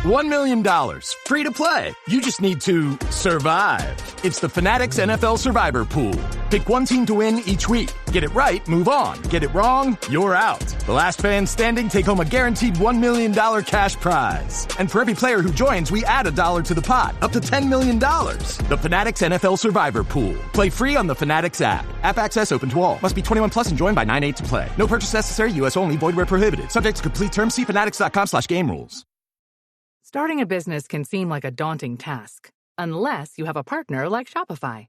$1 million. Free to play. You just need to survive. It's the Fanatics NFL Survivor Pool. Pick one team to win each week. Get it right, move on. Get it wrong, you're out. The last fan standing take home a guaranteed $1 million cash prize. And for every player who joins, we add $1 to the pot, up to $10 million. The Fanatics NFL Survivor Pool. Play free on the Fanatics app. App access open to all. Must be 21 plus and joined by 9/8 to play. No purchase necessary. U.S. only. Void where prohibited. Subject to complete terms. See fanatics.com/game rules. Starting a business can seem like a daunting task, unless you have a partner like Shopify.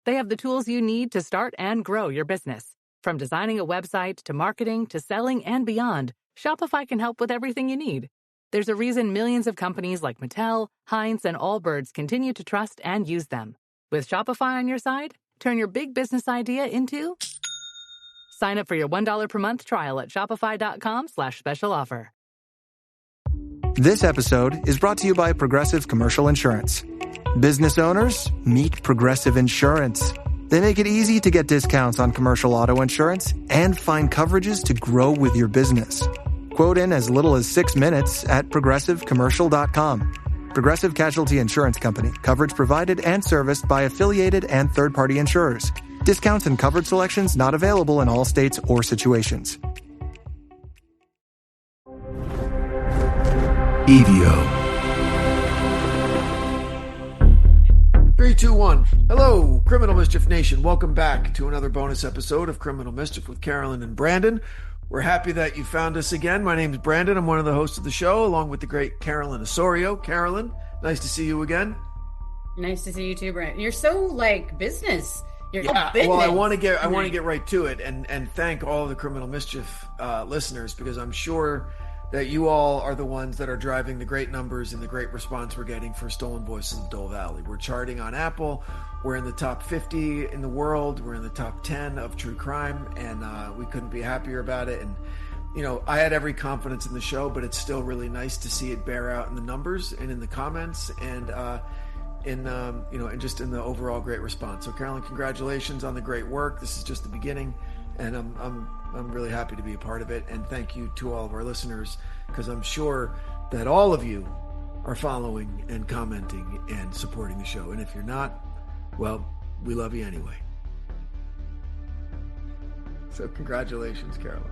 They have the tools you need to start and grow your business. From designing a website to marketing to selling and beyond, Shopify can help with everything you need. There's a reason millions of companies like Mattel, Heinz, and Allbirds continue to trust and use them. With Shopify on your side, turn your big business idea into... Sign up for your $1 per month trial at shopify.com/special offer. This episode is brought to you by Progressive Commercial Insurance. Business owners, meet Progressive Insurance. They make it easy to get discounts on commercial auto insurance and find coverages to grow with your business. Quote in as little as 6 minutes at progressivecommercial.com. Progressive Casualty Insurance Company. Coverage provided and serviced by affiliated and third-party insurers. Discounts and coverage selections not available in all states or situations. EVO. 3, 2, 1. Hello, Criminal Mischief Nation. Welcome back to another bonus episode of Criminal Mischief with Carolyn and Branden. We're happy that you found us again. My name is Branden. I'm one of the hosts of the show, along with the great Carolyn Osorio. Carolyn, nice to see you again. Nice to see you too, Branden. You're so business. Yeah, well, I want to get right to it and thank all of the Criminal Mischief listeners, because I'm sure that you all are the ones that are driving the great numbers and the great response we're getting for Stolen Voices of Dole Valley. We're charting on Apple. We're in the top 50 in the world. We're in the top 10 of true crime, and we couldn't be happier about it. And, you know, I had every confidence in the show, but it's still really nice to see it bear out in the numbers and in the comments and and just in the overall great response. So, Carolyn, congratulations on the great work. This is just the beginning, and I'm really happy to be a part of it, and thank you to all of our listeners, because I'm sure that all of you are following and commenting and supporting the show. And if you're not, well, we love you anyway. So congratulations, Carolyn.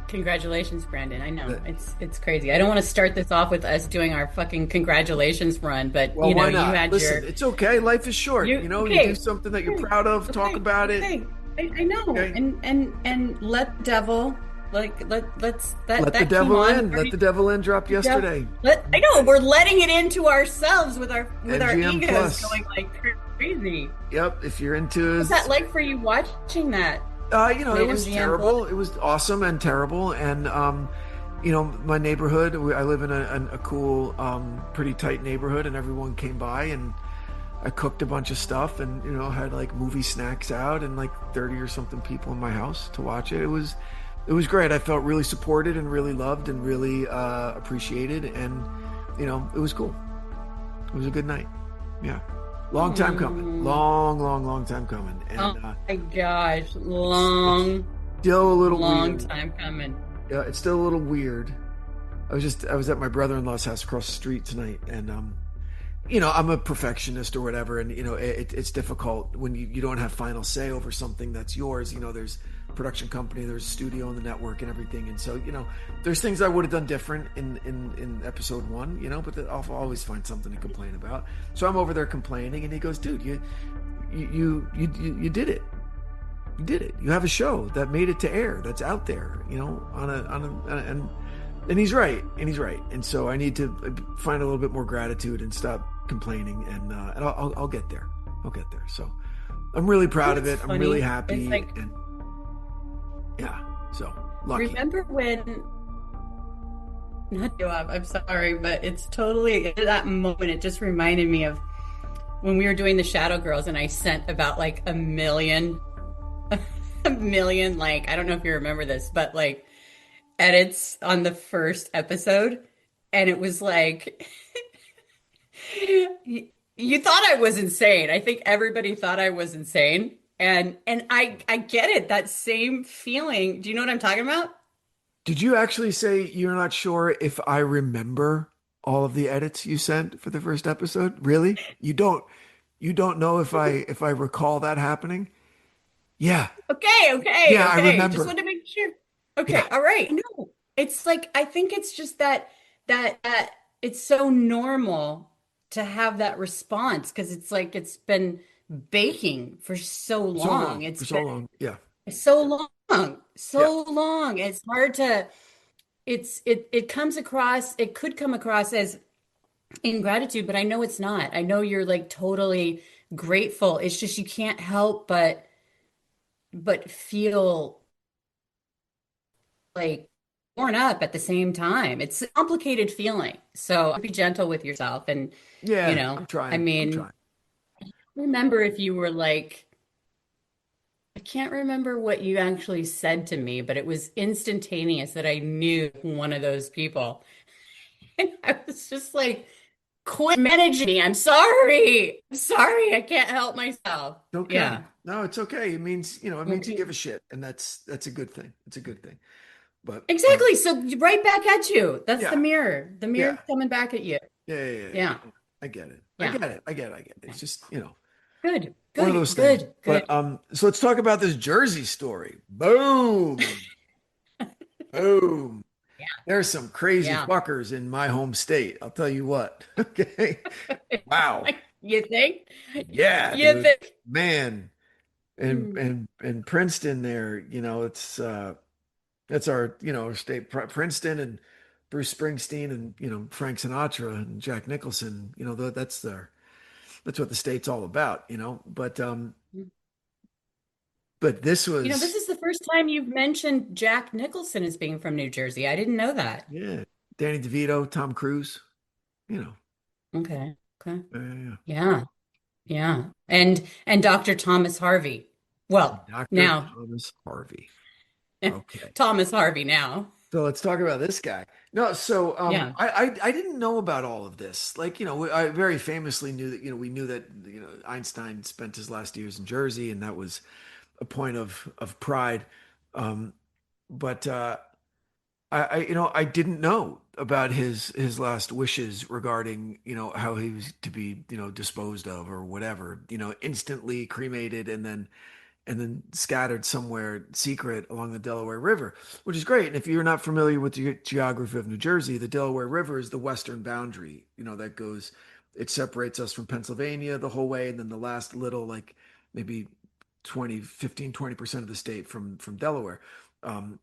Congratulations, Branden. I know it's crazy. I don't want to start this off with us doing our fucking congratulations run, but well, you know, why not? You had Listen, it's okay. Life is short. You do something that you're proud of. Talk about it. I know, okay. and let the devil let the devil in. Let the devil in. Dropped yesterday. I know we're letting it into ourselves with our MGM egos Plus. going like crazy. Yep. If you're into, what's that like for you watching that? It was terrible. It was awesome and terrible, and my neighborhood. I live in a cool, pretty tight neighborhood, and everyone came by and. I cooked a bunch of stuff and, had movie snacks out and 30 or something people in my house to watch it. It was great. I felt really supported and really loved and really appreciated. And, it was cool. It was a good night. Yeah. Long time coming. Long time coming. And, oh my gosh. still a little long weird. Time coming. Yeah. It's still a little weird. I was at my brother-in-law's house across the street tonight, and, I'm a perfectionist or whatever, and it's difficult when you don't have final say over something that's yours. There's production company, there's studio and the network and everything, and so there's things I would have done different in episode 1, but I'll always find something to complain about. So I'm over there complaining, and he goes, "Dude, you did it. You did it. You have a show that made it to air, that's out there, and he's right, and so I need to find a little bit more gratitude and stop complaining, and I'll get there. So I'm really proud of it. Funny. I'm really happy, and yeah, so lucky. Remember when? Not you up. I'm sorry, but it's totally at that moment. It just reminded me of when we were doing the Shadow Girls, and I sent about a million, I don't know if you remember this, but edits on the first episode, and it was you thought I was insane. I think everybody thought I was insane, and I get it, that same feeling. Do you know what I'm talking about? Did you actually say you're not sure if I remember all of the edits you sent for the first episode? Really? You don't know if I recall that happening? Yeah. Okay, okay, Yeah, I okay. Just remember. wanted to make sure. Yeah. Okay, all right. No, it's like I think it's just that it's so normal to have that response because it's like it's been baking for so So long. long. It's For been so long. Yeah. so long, Yeah. so long. It's hard to it comes across, it could come across as ingratitude, but I know it's not. I know you're like totally grateful. It's just you can't help but feel like torn up at the same time. It's a complicated feeling. So be gentle with yourself. And, Yeah. I'm I trying. I'm mean, trying. remember if you were like, I can't remember what you actually said to me, but it was instantaneous that I knew one of those people. And I was just like, quit managing me. I'm sorry. I'm sorry. I can't help myself. Okay. Yeah. No, it's okay. It means, it means you Okay. give a shit, and that's a good thing. It's a good thing. But Exactly. So right back at you. That's the yeah. mirror. The mirror's Yeah. coming back at you. Yeah. Yeah. I get it. I Yeah. get it. I get it. I get it. It's just, Good, one of good, those things. good, good. But so let's talk about this Jersey story. Boom. Boom. There's some crazy Yeah. fuckers in my home state. I'll tell you what. Okay. Wow. You think? Yeah, You dude. think? Man. And Hmm. and Princeton there, it's our, state Princeton and Bruce Springsteen and, Frank Sinatra and Jack Nicholson, that's what the state's all about, but this This was, is the first time you've mentioned Jack Nicholson as being from New Jersey. I didn't know that. yeah, Danny DeVito, Tom Cruise, you know. Okay. Okay. Yeah. Yeah. Yeah. And Dr. Thomas Harvey. Well, Dr. now Thomas Harvey. Okay. Thomas Harvey now. So let's talk about this guy. No, so Yeah. I didn't know about all of this. Like, I very famously knew that, we knew that, Einstein spent his last years in Jersey, and that was a point of pride. Um, but I didn't know about his last wishes regarding, how he was to be, disposed of or whatever, instantly cremated and then scattered somewhere secret along the Delaware River, which is great. And if you're not familiar with the geography of New Jersey, the Delaware River is the western boundary, it separates us from Pennsylvania the whole way. And then the last little, like maybe 20% of the state from Delaware. Um,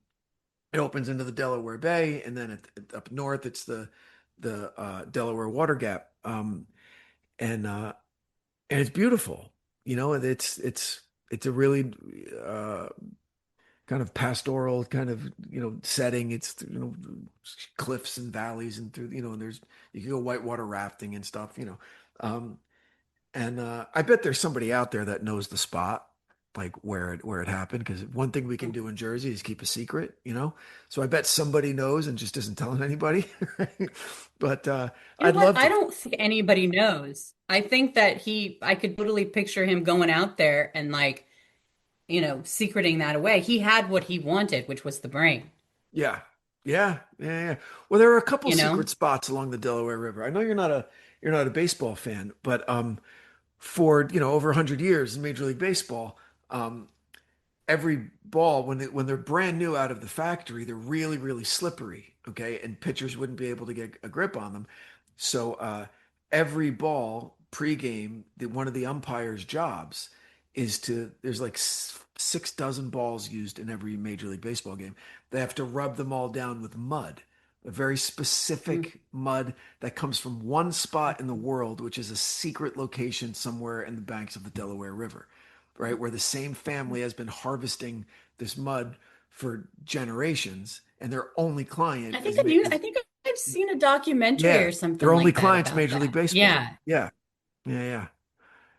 it opens into the Delaware Bay. And then up north, it's the Delaware Water Gap. And, uh, and it's beautiful. It's a really uh, kind of pastoral kind of setting. It's cliffs and valleys and through and there's you can go whitewater rafting and stuff. Um, and I bet there's somebody out there that knows the spot, like where it happened. Because one thing we can do in Jersey is keep a secret. So I bet somebody knows and just isn't telling anybody. But You know I'd what? love I to. don't think anybody knows. I think that I could totally picture him going out there and like, secreting that away. He had what he wanted, which was the brain, Yeah. Yeah. Well, there are a couple you know? secret spots along the Delaware River. I know you're not a baseball fan, but for over 100 years in Major League Baseball, um, every ball when they're brand new out of the factory, they're really really slippery. Okay, and pitchers wouldn't be able to get a grip on them. So every ball pregame, one of the umpire's jobs is to there's like 6 dozen balls used in every Major League Baseball game. They have to rub them all down with mud, a very Mm. specific mud that comes from one spot in the world, which is a secret location somewhere in the banks of the Delaware River, right? Where the same family has been harvesting this mud for generations, and their only client I think I've seen a documentary yeah, or their something only like that client's about Major League that. Baseball. Yeah. Yeah, yeah.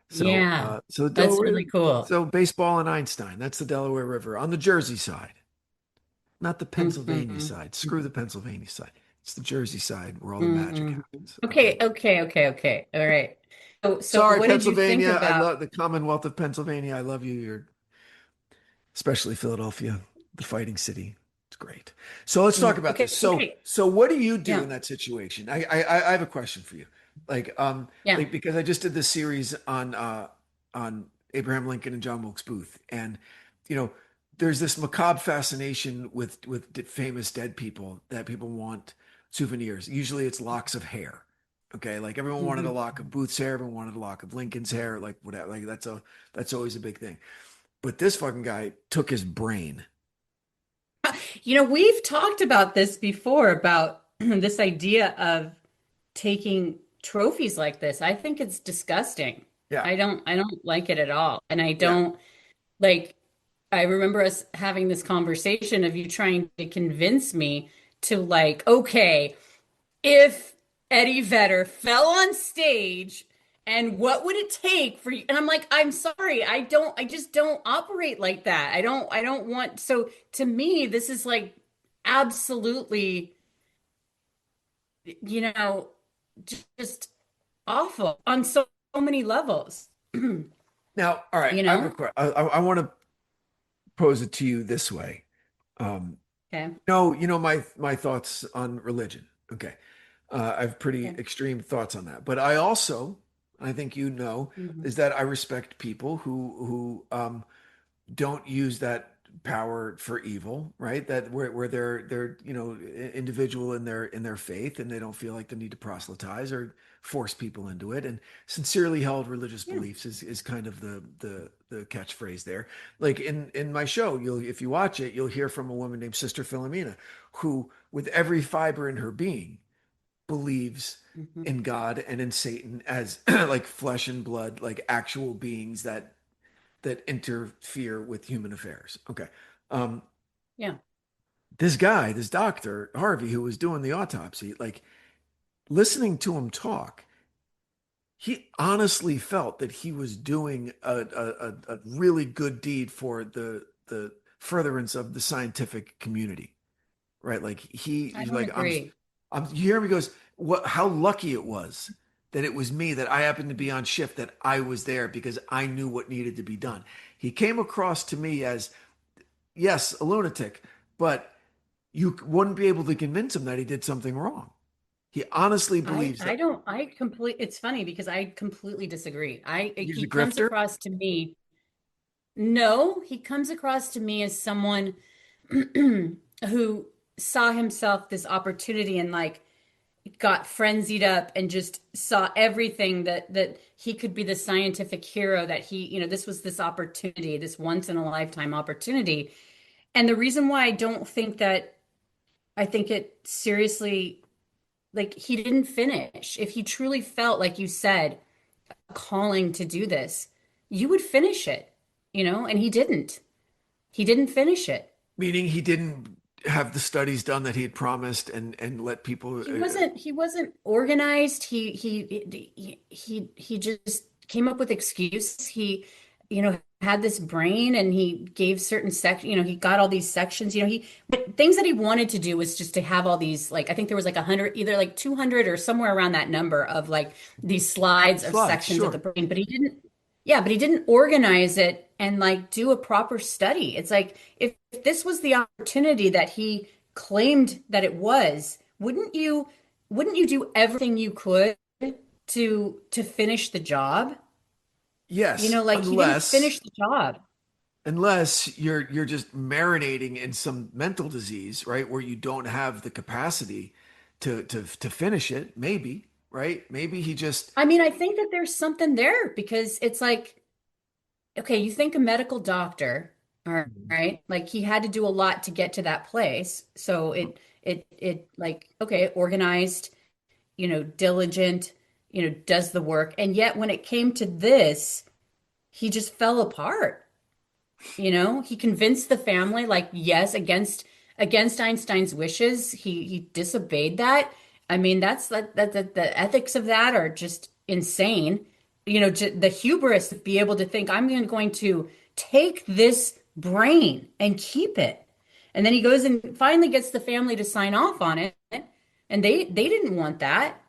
So, Yeah. so That's Delaware, really cool. so baseball and Einstein. That's the Delaware River on the Jersey side, not the Pennsylvania Hmm. side. Screw the Pennsylvania side. It's the Jersey side where all the magic Hmm. happens. Okay. Okay, okay, okay, okay. All right. So Sorry, what did you think Pennsylvania. I about love the Commonwealth of Pennsylvania. I love you. You're especially Philadelphia, the Fighting City. It's great. So let's talk about Okay, this. So great. so what do you do Yeah. in that situation? I have a question for you. Yeah. Like because I just did this series on Abraham Lincoln and John Wilkes Booth, and you know there's this macabre fascination with famous dead people that people want souvenirs. Usually it's locks of hair. Okay, like everyone wanted a Mhm. lock of Booth's hair, everyone wanted a lock of Lincoln's hair, like whatever. Like that's always a big thing. But this fucking guy took his brain. We've talked about this before about this idea of taking trophies like this. I think it's disgusting. Yeah, I don't like it at all. And I yeah. don't like I remember us having this conversation of you trying to convince me to like, okay, if Eddie Vedder fell on stage and what would it take for you? And I'm like, I'm sorry, I just don't operate like that. I don't want, so to me, this is like absolutely, you know, just awful on so many levels. Now, all right, You I have a know? question. I want to pose it to you this way. Um, Okay. no, you know my thoughts on religion. Okay, I have pretty Okay. extreme thoughts on that. But I also, I think you know, Mhm. is that I respect people who don't use that power for evil, right? That where they're individual in their faith, and they don't feel like the need to proselytize or force people into it. And sincerely held religious Yeah. beliefs is kind of the catchphrase there. Like in my show, you'll if you watch it, you'll hear from a woman named Sister Philomena, who with every fiber in her being believes Mhm. in God and in Satan as like flesh and blood, like actual beings that interfere with human affairs. Okay. Um, Yeah. this guy, this doctor, Harvey, who was doing the autopsy, like listening to him talk, he honestly felt that he was doing a really good deed for the furtherance of the scientific community, right? Like I he's don't like, agree. you hear him, he goes, what, how lucky it was that it was me, that I happened to be on shift, that I was there because I knew what needed to be done. He came across to me as yes, a lunatic, but you wouldn't be able to convince him that he did something wrong. He honestly I believes that I don't I complete it's funny because I completely disagree. he's a He comes grifter. across to me, no, he comes across to me as someone who saw himself this opportunity and like got frenzied up and just saw everything that he could be the scientific hero that this was this opportunity, this once in a lifetime opportunity. And the reason why I don't think that I think it seriously, like he didn't finish. If he truly felt, like you said, a calling to do this, you would finish it, and he didn't. He didn't finish it. Meaning he didn't have the studies done that he had promised and let people. He wasn't organized. He just came up with excuses. He, had this brain and he gave certain he got all these sections, but things that he wanted to do was just to have all these, like, I think there was like 100, either like 200 or somewhere around that number of like these slides of Slides, sections of the sure. brain, but he didn't, yeah, but he didn't organize it and like do a proper study. It's like if this was the opportunity that he claimed that it was, wouldn't you do everything you could to finish the job? Yes, Like he didn't finish the job. unless you're just marinating in some mental disease, right, where you don't have the capacity to finish it. Maybe, right? Maybe he just I mean, I think that there's something there because it's like, okay, you think a medical doctor, all right, like he had to do a lot to get to that place. So it like, okay, organized, diligent, does the work. And yet when it came to this, he just fell apart. He convinced the family, like, yes, against Einstein's wishes, he disobeyed that. I mean, that's the ethics of that are just insane. The hubris to be able to think I'm going to take this brain and keep it. And then he goes and finally gets the family to sign off on it, and they didn't want that.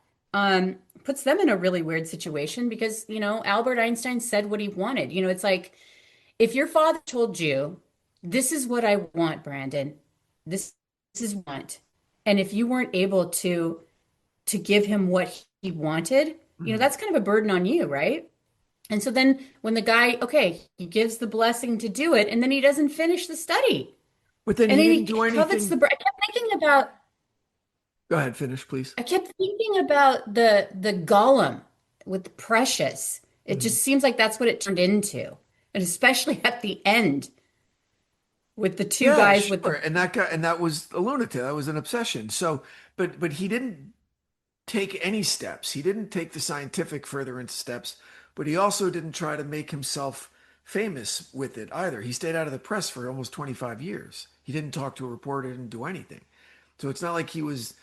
Puts them in a really weird situation because, Albert Einstein said what he wanted. It's like if your father told you, this is what I want, Branden, this is want. And if you weren't able to give him what he wanted, Mhm. that's kind of a burden on you, right? And so then when the guy, okay, he gives the blessing to do it, and then he doesn't finish the study. But then And he then didn't he do covets the anything. bird. Go ahead, finish, please. I kept thinking about the golem with the precious. It Mhm. just seems like that's what it turned into. And especially at the end with the two Yeah, guys with sure. the And that guy, and that was a lunatic. That was an obsession. So, but he didn't take any steps. He didn't take the scientific furtherance steps, but he also didn't try to make himself famous with it either. He stayed out of the press for almost 25 years. He didn't talk to a reporter, didn't do anything. So it's not like he was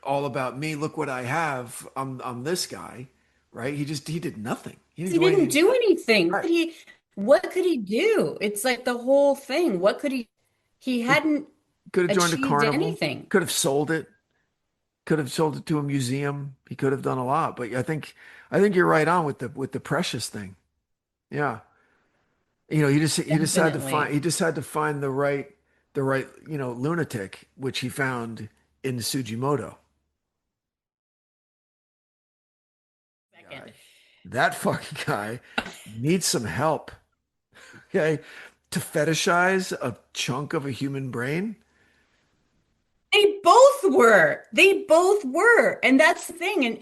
all about me. Look what I have. I'm this guy, right? He did nothing. He didn't he do didn't anything. do anything. Right. What could he do? It's like the whole thing. What could he He hadn't could have joined a achieved carnival. anything. Could have sold it. Could have sold it to a museum. He could have done a lot. But I think you're right on with the precious thing. Yeah. He just had to find Definitely. he just had to find the right lunatic, which he found in Sujimoto. Second. That fucking guy needs some help. Okay. To fetishize a chunk of a human brain. They both were. They both were. And that's the thing.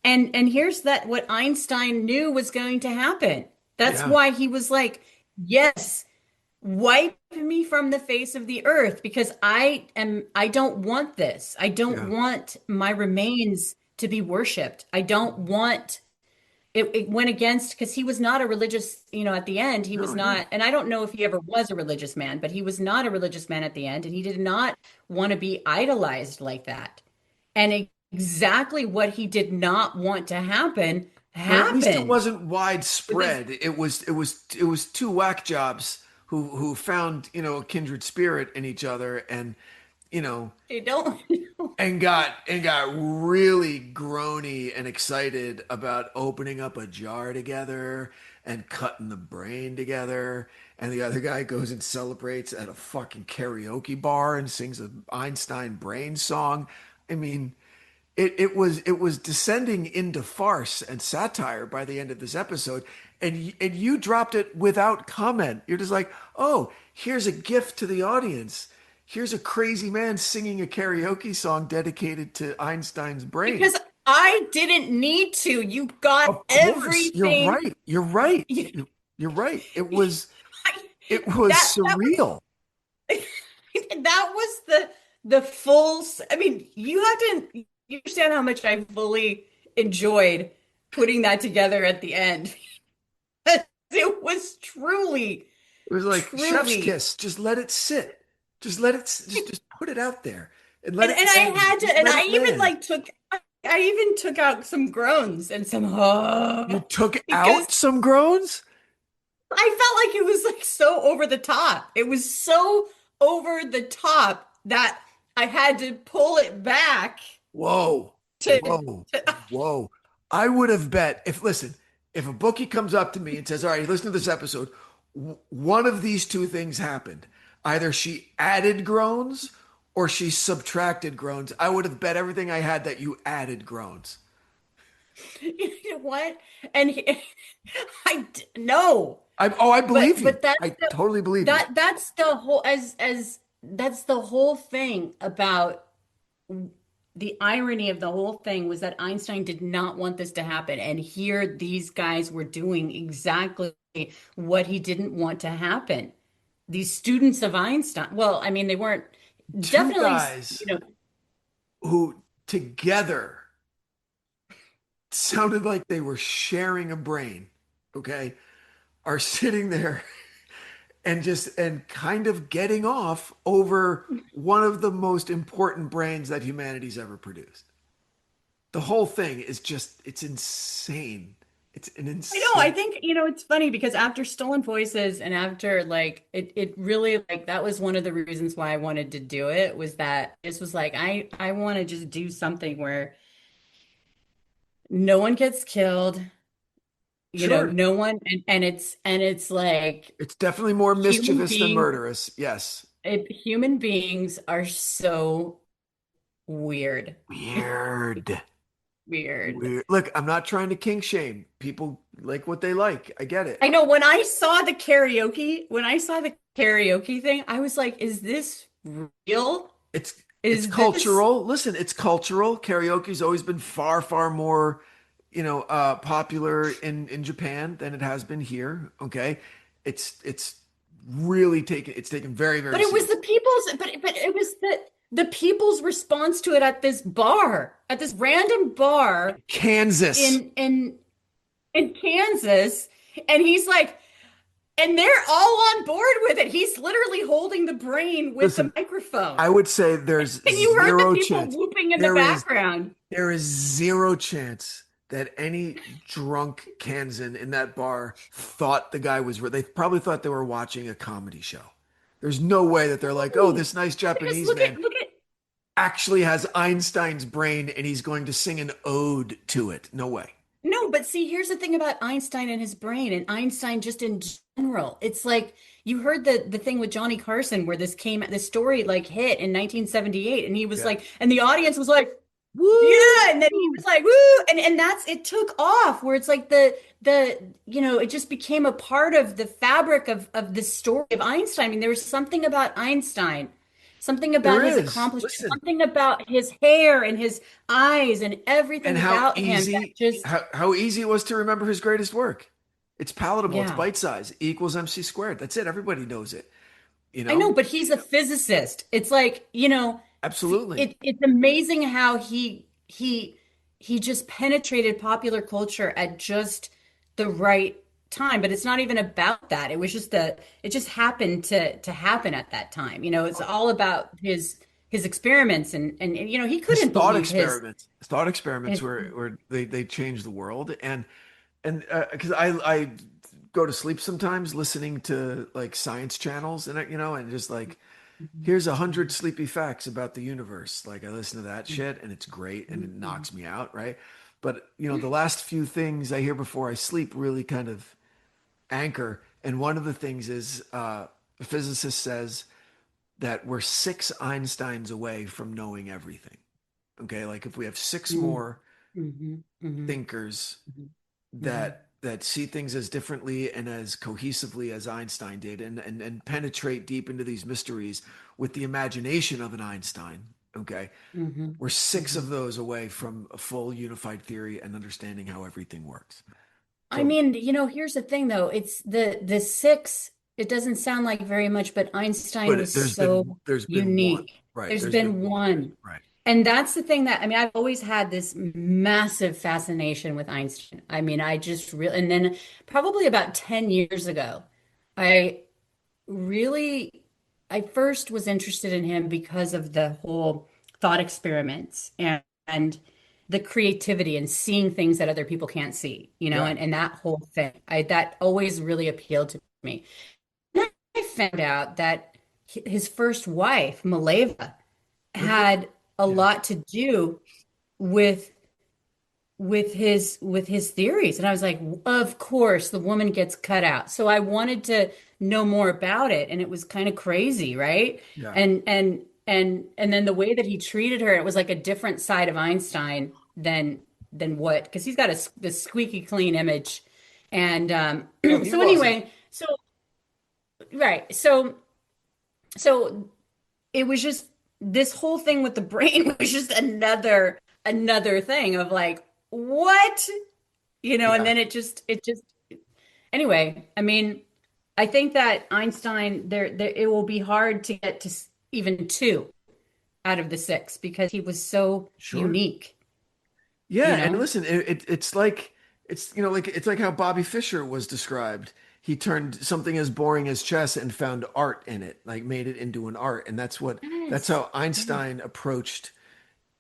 And here's that what Einstein knew was going to happen. That's Yeah. why he was like, yes, wipe me from the face of the earth because I don't want this. I don't Yeah. want my remains to be worshipped. I don't want it went against because he was not a religious, at the end, he was No, yeah. not, and I don't know if he ever was a religious man, but he was not a religious man at the end, and he did not want to be idolized like that. And exactly what he did not want to happen Or at least it happened wasn't with his widespread. It was two whack jobs who found, a kindred spirit in each other and, you know, they don't and got really groany and excited about opening up a jar together and cutting the brain together. And the other guy goes and celebrates at a fucking karaoke bar and sings an Einstein brain song. I mean, it was descending into farce and satire by the end of this episode, and you dropped it without comment. You're just like, oh, here's a gift to the audience. Here's a crazy man singing a karaoke song dedicated to Einstein's brain. because I didn't need to. You got Of course, you're everything. right. You're right. You, You're right. It was that surreal. that was the full I mean, you understand how much I fully enjoyed putting that together at the end. It was truly, It was like chef's truly, kiss. Just let it sit. Just let it. Just put it out there and let and it I land. had to, Just and let it land. I even took out some groans and some You took because out some groans? I felt like it was like so over the top. It was so over the top that I had to pull it back Whoa. to, Whoa. to Whoa. I would have bet listen, if a bookie comes up to me and says, all right, listen to this episode, one of these two things happened. Either she added groans or she subtracted groans. I would have bet everything I had that you added groans. you know what? And no, I believe you. but that's I totally believe you. that's the whole as that's the whole thing about the irony of the whole thing was that Einstein did not want this to happen, and here these guys were doing exactly what he didn't want to happen. These students of Einstein, well, I mean, they weren't Two definitely, guys you know, who together sounded like they were sharing a brain, okay, are sitting there and kind of getting off over one of the most important brains that humanity's ever produced. The whole thing is just it's insane. It's an I know. I insane. think, it's funny because after Stolen Voices and after like it really like that was one of the reasons why I wanted to do it was that this was like I want to just do something where no one gets killed, Sure, no one and it's like it's definitely more human mischievous than beings murderous. Yes. Human beings are so weird. Weird. Weird. Weird. Look, I'm not trying to kink shame. People like what they like. I get it. I know when I saw the karaoke thing, I was like, is this real? It's Is this? cultural. Listen, it's cultural. Karaoke's always been far, far more, popular in Japan than it has been here. Okay. It's really taken it's taken very, But very it was seriously. the people's, but it was the people's response to it at this bar, at this random bar Kansas. in Kansas, and he's like, and they're all on board with it. He's literally holding the brain with the Listen, microphone. I would say there's And you heard the zero people chance. whooping in the There is background. There is zero chance that any drunk Kansan in that bar thought the guy was. They probably thought they were watching a comedy show. There's no way that they're like, oh, No, this nice because Japanese man look at actually has Einstein's brain and he's going to sing an ode to it. No way. no, but see, here's the thing about Einstein and his brain, and Einstein just in general. It's like you heard the thing with Johnny Carson where this story like hit in 1978, and he was Yeah. like, and the audience was like, Woo! yeah, and then he was like, woo, and that's it took off where it's like it just became a part of the fabric of the story of Einstein. I mean, there was something about Einstein, something There about his is. accomplishment, Listen, something about his hair and his eyes and and everything how about him that easy just, how easy it was to remember his greatest work. It's palatable. It's yeah. bite size. E equals MC squared. That's it. Everybody knows it. You I know, know? but he's a physicist. It's like, Absolutely. it's amazing how he just penetrated popular culture at just the right time. But it's not even about that. It was just it just happened to happen at that time. It's all about his experiments and he His couldn't believe thought experiments his were they changed the world. And because I go to sleep sometimes listening to like science channels and and just like here's 100 sleepy facts about the universe. Like I listen to that shit and it's great and it knocks me out, right? But the last few things I hear before I sleep really kind of anchor. And one of the things is a physicist says that we're 6 Einsteins away from knowing everything. Okay, like if we have six mm, more mhm, mhm, thinkers mhm, mhm, that see things as differently and as cohesively as Einstein did, and penetrate deep into these mysteries with the imagination of an Einstein. Okay, mhm, we're six of mhm. those away from a full unified theory and understanding how everything works. I So, mean, here's the thing though. It's the six, it doesn't sound like very much, but Einstein but was so there's been one, unique. right? There's There's been been one, one. right? And that's the thing that, I mean, I've always had this massive fascination with Einstein. I mean, I just really, and then probably about 10 years ago, I really, I first was interested in him because of the whole thought experiments and the creativity and seeing things that other people can't see, Yeah. and that whole thing. That always really appealed to me. And I found out that his first wife, Mileva, Look at had a yeah. lot to do with with his theories, and I was like, of course the woman gets cut out. So I wanted to know more about it, and it was kind of crazy, right? Yeah. And then the way that he treated her, it was like a different side of Einstein than what, because he's got this squeaky clean image. And No, he so wasn't. anyway, so right, so it was just this whole thing with the brain was just another thing of like, what? And Yeah. then it just anyway, I mean, I think that Einstein, there it will be hard to get to even two out of the six because he was so Sure. unique, you Yeah, and know? listen, it's like it's like how Bobby Fischer was described. He turned something as boring as chess and found art in it, like made it into an art, and that's Yes. how Yes. Einstein approached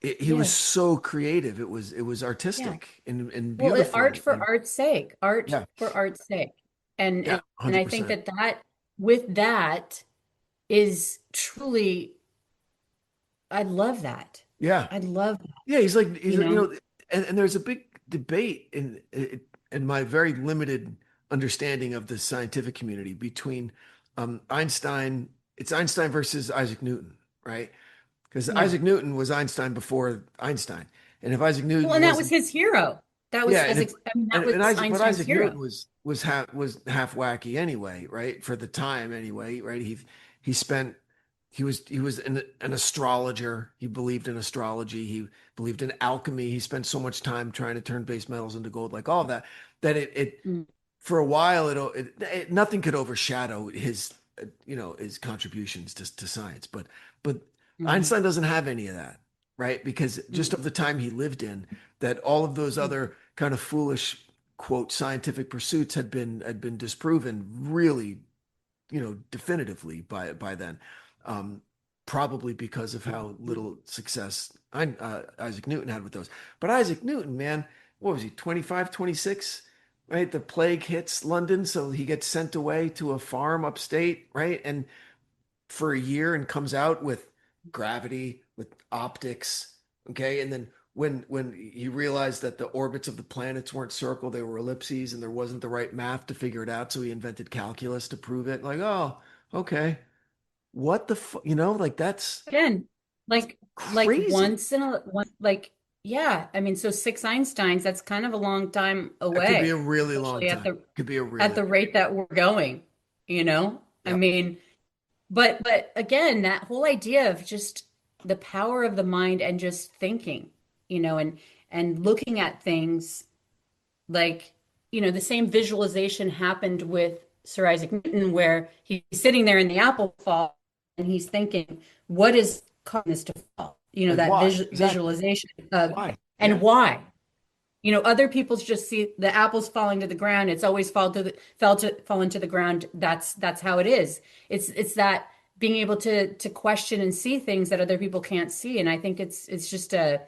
it. He was Yes. so creative. It was Yeah. artistic and Well, art beautiful. for And art's sake, art yeah, for art's sake. And yeah, and I think 100%. that with that is truly, I love that. Yeah. I love that, Yeah, he's you like, know? and there's a big debate in my very limited understanding of the scientific community between Einstein it's Einstein versus Isaac Newton, right? Because Yeah. Isaac Newton was Einstein before Einstein, and if Isaac Well, Newton and that was wasn't, his hero. That was yeah, as I mean, that and was Isaac, but Einstein's Isaac Newton hero. was half wacky anyway, right? For the time anyway, right? He spent he was an astrologer. He believed in astrology. He believed in alchemy. He spent so much time trying to turn base metals into gold, like all of that, that it Mm, for a while nothing could overshadow his his contributions to science. But mm, Einstein doesn't have any of that, right? Because just of mm, the time he lived in, that all of those mm, other kind of foolish quote scientific pursuits had been disproven really, definitively by then. Um, Probably because of how little success Isaac Newton had with those. But Isaac Newton, man, what was he, 25, 26? Right? The plague hits London, so he gets sent away to a farm upstate, right? And for a year and comes out with gravity, with optics, okay? And then when he realized that the orbits of the planets weren't circle, they were ellipses, and there wasn't the right math to figure it out, so he invented calculus to prove it. Like, oh, okay. What the like that's Again, like crazy. once in a one like yeah, I mean, so six Einsteins, that's kind of a long time That could be a away, really long especially time. Could be a at really the long. rate that we're going, you know? I Yep. mean, but again, that whole idea of just the power of the mind and just thinking, and looking at things like, the same visualization happened with Sir Isaac Newton, where he's sitting there in the apple fall and he's thinking, what is causing this to fall? Like That why? Exactly. visualization of, Why? and Yeah. why? Other people just see the apples falling to the ground. It's always fallen to the ground. That's how it is. It's that being able to question and see things that other people can't see. And I think it's just a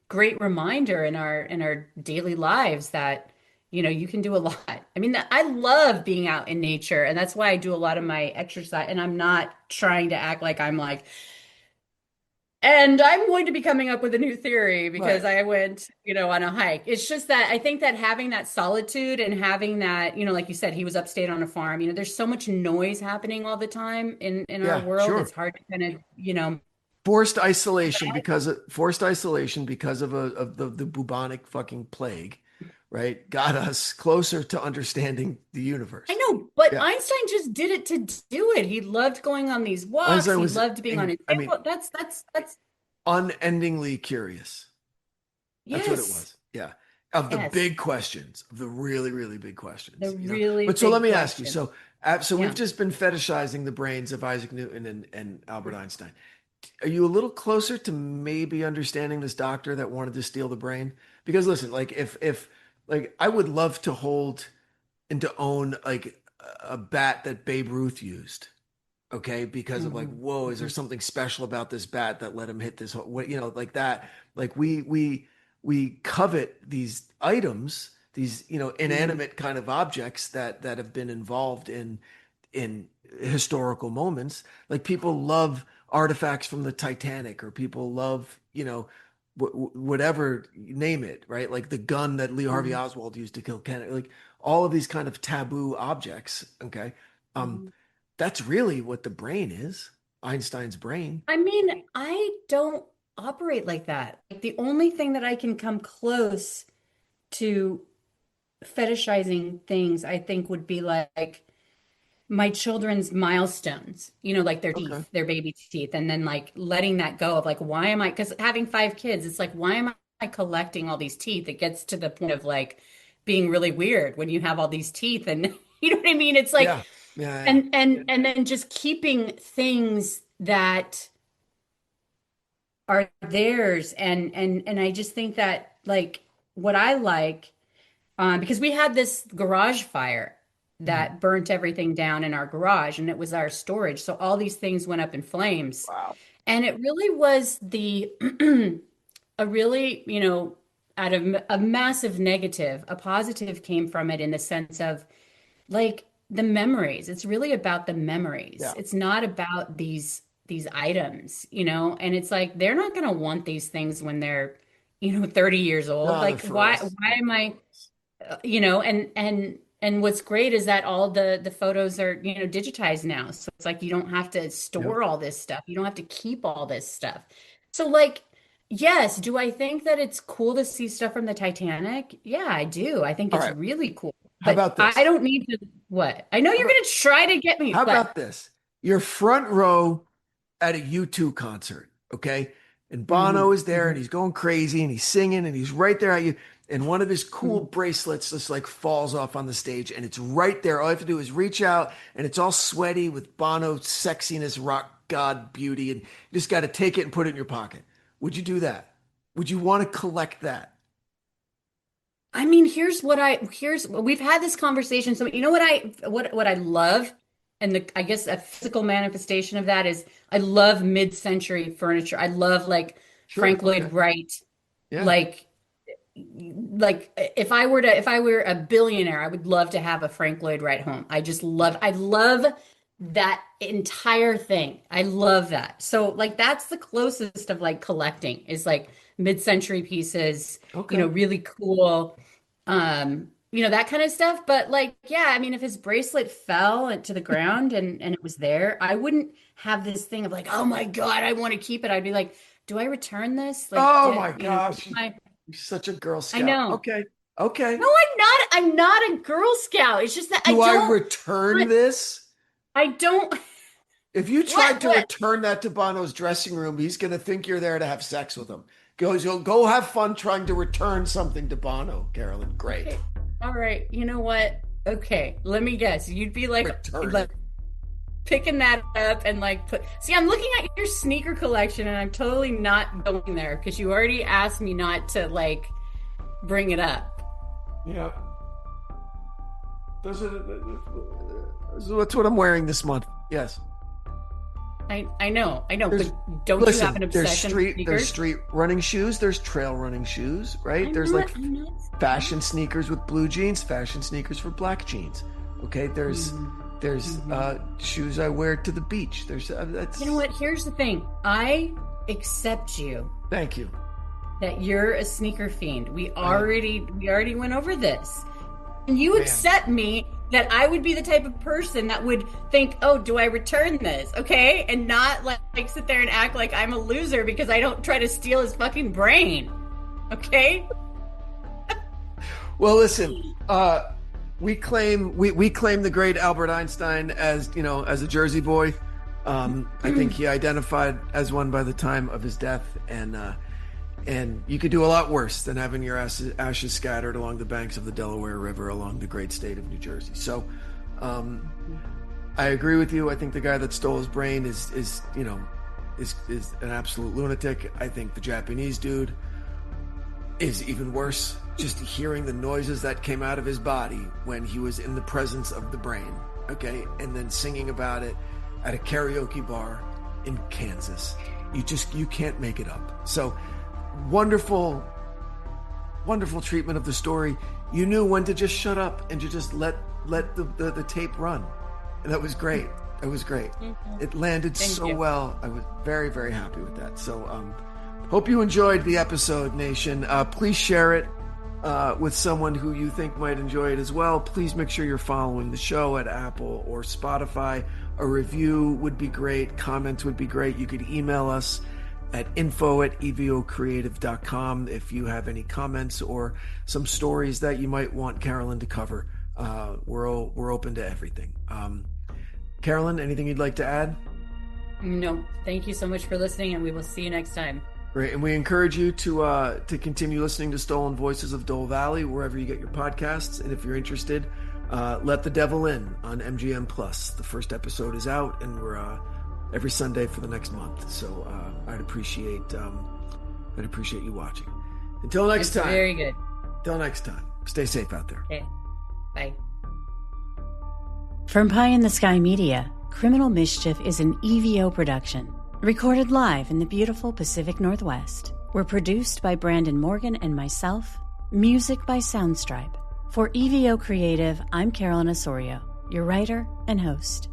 great reminder in our daily lives that, you can do a lot. I mean, I love being out in nature, and that's why I do a lot of my exercise. And I'm not trying to act like I'm like, and I'm going to be coming up with a new theory because Right. I went, on a hike. It's just that I think that having that solitude and having that, like you said, he was upstate on a farm. There's so much noise happening all the time in our Yeah, world. sure. It's hard to kind of, Forced isolation because of the bubonic fucking plague, right? Got us closer to understanding the I universe. know, but Yeah. Einstein just did it to do it. He loved going on these walks. Einstein He was loved being on his I mean, sailboat. That's unendingly curious. That's what it yes, was. Yeah. Of the yes, big questions, of the really, really big the questions. really But so let big me ask you. question. So we've Yeah. just been fetishizing the brains of Isaac Newton and Albert Einstein. Are you a little closer to maybe understanding this doctor that wanted to steal the brain? Because listen, like if like I would love to hold and to own like a bat that Babe Ruth used. Okay, because of like, Mhm, whoa, is there mhm, something special about this bat that let him hit this what like that. Like we covet these items, these mhm, inanimate kind of objects that have been involved in historical moments. Like people love artifacts from the Titanic, or people love, whatever, name it, right? Like the gun that Lee Harvey mhm, Oswald used to kill Kennedy, like all of these kind of taboo objects. Okay. Um, mhm. that's really what the brain is, Einstein's brain. I mean, I don't operate like that. Like, the only thing that I can come close to fetishizing things, I think, would be like my children's milestones, like their Okay. teeth, their baby teeth, and then like letting that go of like, why am I, because having five kids, it's like, why am I collecting all these teeth? It gets to the point of like being really weird when you have all these teeth and you know what I mean? It's like, Yeah. Yeah. Yeah. and then just keeping things that are theirs. And I just think that like what I like, because we had this garage fire Mhm. that burnt everything down in our garage, and it was our storage. So all these things went up in flames. Wow. And it really was the a really, out of a massive negative, a positive came from it in the sense of like the memories. It's really about the memories. Yeah. It's not about these items, and it's like they're not going to want these things when they're 30 years old. No, they're Like for us. why Yeah. am They're I for us. you know, and And what's great is that all the photos are, digitized now. So it's like you don't have to store all this stuff. You don't have to keep all this stuff. So like, yes, do I think that it's cool to see stuff from the Titanic? Yeah, I do. I think All it's right. really cool. How But about this? I don't need to what? I know you're going to try to get me. How What? about this? You're front row at a U2 concert, okay? And Bono is there and he's going crazy and he's singing and he's right there at you. And one of his cool bracelets just like falls off on the stage and it's right there. All you have to do is reach out and it's all sweaty with Bono sexiness, rock god beauty. And you just got to take it and put it in your pocket. Would you do that? Would you want to collect that? I mean, we've had this conversation. So you know what I love, and I guess a physical manifestation of that is I love mid-century furniture. I love like Sure, Frank Lloyd okay. Wright. Yeah. Like if I were a billionaire, I would love to have a Frank Lloyd Wright home. I love that entire thing. I love that. So like that's the closest of like collecting is like mid-century pieces, Okay. really cool, that kind of stuff. But like, yeah, I mean, if his bracelet fell to the ground and it was there, I wouldn't have this thing of like, oh my God, I want to keep it. I'd be like, do I return this? Like, Oh my gosh. I You're such a Girl Scout. know. Okay. Okay. No, I'm not. I'm not a Girl Scout. It's just that Do I don't. return this? I don't. If you tried to What? return that to Bono's dressing room, he's going to think you're there to have sex with him. Go have fun trying to return something to Bono, Carolyn. Great. Okay. All right. You know what? Okay. Let me guess. You'd be like Return it. picking that up and like put. See, I'm looking at your sneaker collection and I'm totally not going there because you already asked me not to like bring it up. Yeah. That's what I'm wearing this month. Yes. I know, There's- but don't Listen, you have an obsession with there's sneakers? street running shoes, there's trail running shoes, right? There's like I'm not. fashion sneakers with blue jeans, fashion sneakers for black jeans. Okay, there's shoes I wear to the beach. There's that's. You know what? Here's the thing. I accept you Thank you. that you're a sneaker fiend. We already went over this. And you Man. accept me that I would be the type of person that would think, "Oh, do I return this?" Okay? And not like sit there and act like I'm a loser because I don't try to steal his fucking brain. Okay? Well, listen, we claim the great Albert Einstein as a Jersey boy. I think he identified as one by the time of his death, and you could do a lot worse than having your ashes scattered along the banks of the Delaware River along the great state of New Jersey. So, I agree with you. I think the guy that stole his brain is an absolute lunatic. I think the Japanese dude is even worse. Just hearing the noises that came out of his body when he was in the presence of the brain, okay, and then singing about it at a karaoke bar in Kansas. You can't make it up. So wonderful treatment of the story. You knew when to just shut up and to just let the tape run. And that was great. It was great. Mm-hmm. It landed Thank so you. well. I was very, very happy with that. So hope you enjoyed the episode, Nation. Please share it with someone who you think might enjoy it as well. Please make sure you're following the show at Apple or Spotify. A review would be great. Comments would be great. You could email us at info@evocreative.com if you have any comments or some stories that you might want Carolyn to cover. We're open to everything. Carolyn, anything you'd like to add? No. Thank you so much for listening, and we will see you next time. Great, and we encourage you to continue listening to Stolen Voices of Dole Valley wherever you get your podcasts. And if you're interested, Let the Devil In on MGM Plus. The first episode is out, and we're every Sunday for the next month. So I'd appreciate you watching. Until next time. Very good. Until next time. Stay safe out there. Okay. Bye. From Pie in the Sky Media, Criminal Mischief is an EVO production, recorded live in the beautiful Pacific Northwest. We're produced by Brandon Morgan and myself, music by Soundstripe. For EVO Creative, I'm Carolyn Osorio, your writer and host.